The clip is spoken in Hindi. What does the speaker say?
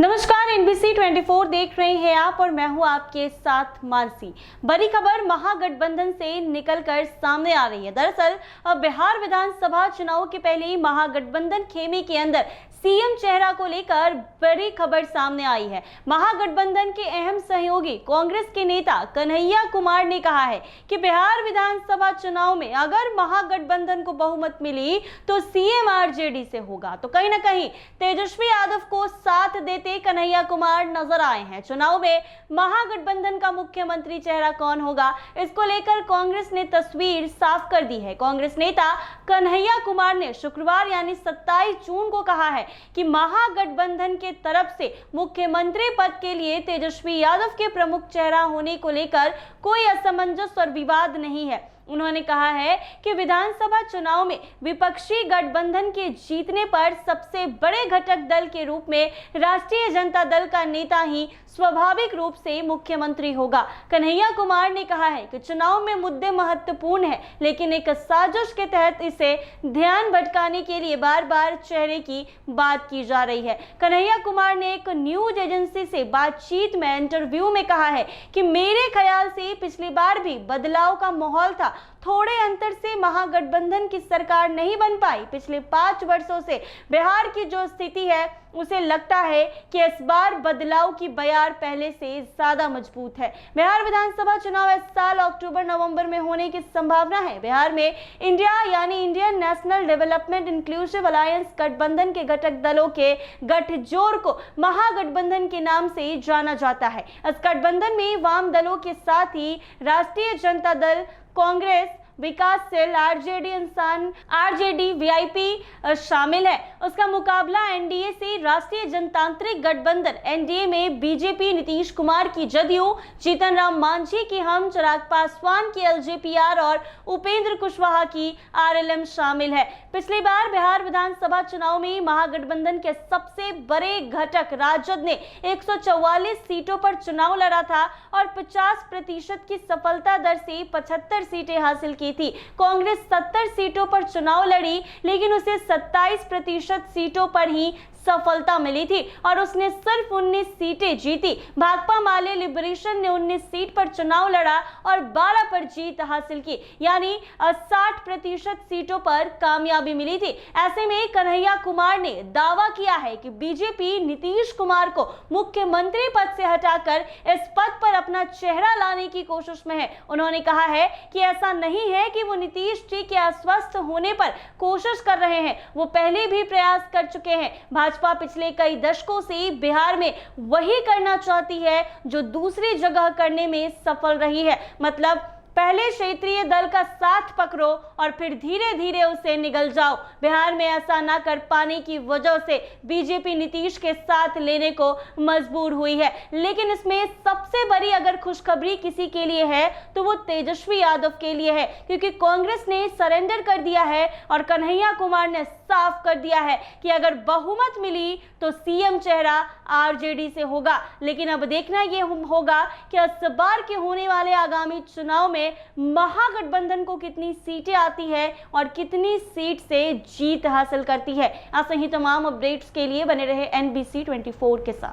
नमस्कार, एनबीसी 24 देख रहे हैं आप और मैं हूं आपके साथ मानसी। बड़ी खबर महागठबंधन से निकलकर सामने आ रही है। दरअसल अब बिहार विधानसभा चुनाव के पहले ही महागठबंधन खेमे के अंदर सीएम चेहरा को लेकर बड़ी खबर सामने आई है। महागठबंधन के अहम सहयोगी कांग्रेस के नेता कन्हैया कुमार ने कहा है कि बिहार विधानसभा चुनाव में अगर महागठबंधन को बहुमत मिली तो सीएम आरजेडी से होगा। तो कहीं ना कहीं तेजस्वी यादव को साथ देते कन्हैया कुमार नजर आए हैं। चुनाव में महागठबंधन का मुख्यमंत्री चेहरा कौन होगा, इसको लेकर कांग्रेस ने तस्वीर साफ कर दी है। कांग्रेस नेता कन्हैया कुमार ने शुक्रवार यानी 27 जून को कहा है कि महागठबंधन के तरफ से मुख्यमंत्री पद के लिए तेजस्वी यादव के प्रमुख चेहरा होने को लेकर कोई असमंजस और विवाद नहीं है। उन्होंने कहा है कि विधानसभा चुनाव में विपक्षी गठबंधन के जीतने पर सबसे बड़े घटक दल के रूप में राष्ट्रीय जनता दल का नेता ही स्वाभाविक रूप से मुख्यमंत्री होगा। कन्हैया कुमार ने कहा है कि चुनाव में मुद्दे महत्वपूर्ण है, लेकिन एक साजिश के तहत इसे ध्यान भटकाने के लिए बार बार चेहरे की बात की जा रही है। कन्हैया कुमार ने एक न्यूज एजेंसी से बातचीत में इंटरव्यू में कहा है कि मेरे ख्याल से पिछली बार भी बदलाव का माहौल था, थोड़े अंतर से महागठबंधन की सरकार नहीं बन पाई। पिछले 5 वर्षों से बिहार की जो स्थिति है उसे लगता है कि इस बार बदलाव की बयार पहले से ज्यादा मजबूत है। बिहार विधानसभा चुनाव इस साल अक्टूबर-नवंबर में होने की संभावना है। बिहार में इंडिया यानी Indian national development inclusive alliance गठबंधन के घटक दलों के गठजोड़ को महागठबंधन के नाम से जाना जाता है। इस गठबंधन में वाम दलों के साथ ही राष्ट्रीय जनता दल, कांग्रेस, विकासशील, आरजेडी, वीआईपी शामिल है। उसका मुकाबला एनडीए से राष्ट्रीय जनतांत्रिक गठबंधन एनडीए में बीजेपी नीतीश कुमार की जदयू, जीतन राम मांझी की हम, चिराग पासवान की एलजेपीआर और उपेंद्र कुशवाहा की आरएलएम शामिल है। पिछली बार बिहार विधानसभा चुनाव में महागठबंधन के सबसे बड़े घटक राजद ने 144 सीटों पर चुनाव लड़ा था और 50% की सफलता दर से 75 सीटें हासिल की थी। कांग्रेस 70 सीटों पर चुनाव लड़ी, लेकिन उसे 27% सीटों पर ही सफलता मिली थी और उसने सिर्फ 19 सीटें जीती। भाकपा माले लिबरेशन ने 19 सीट पर चुनाव लड़ा और 12 पर जीत हासिल की, यानी 60% सीटों पर कामयाबी मिली थी। ऐसे में कन्हैया कुमार ने दावा किया है कि बीजेपी नीतीश कुमार को मुख्यमंत्री पद से हटाकर इस पद पर अपना चेहरा लाने की कोशिश में है। उन्होंने कहा है कि ऐसा नहीं है कि वो नीतीश जी के अस्वस्थ होने पर कोशिश कर रहे हैं, वो पहले भी प्रयास कर चुके हैं। भाजपा पिछले कई दशकों से बिहार में वही करना चाहती है जो दूसरी जगह करने में सफल रही है। मतलब पहले क्षेत्रीय दल का साथ पकड़ो और फिर धीरे धीरे उसे निगल जाओ। बिहार में ऐसा ना कर पाने की वजह से बीजेपी नीतीश के साथ लेने को मजबूर हुई है। लेकिन इसमें सबसे बड़ी अगर खुशखबरी किसी के लिए है तो वो तेजस्वी यादव के लिए है, क्योंकि कांग्रेस ने सरेंडर कर दिया है और कन्हैया कुमार ने साफ कर दिया है कि अगर बहुमत मिली तो सीएम चेहरा आरजेडी से होगा। लेकिन अब देखना यह होगा कि इस बार के होने वाले आगामी चुनाव में महागठबंधन को कितनी सीटें आती है और कितनी सीट से जीत हासिल करती है। ऐसे ही तमाम अपडेट्स के लिए बने रहे एनबीसी 24 के साथ।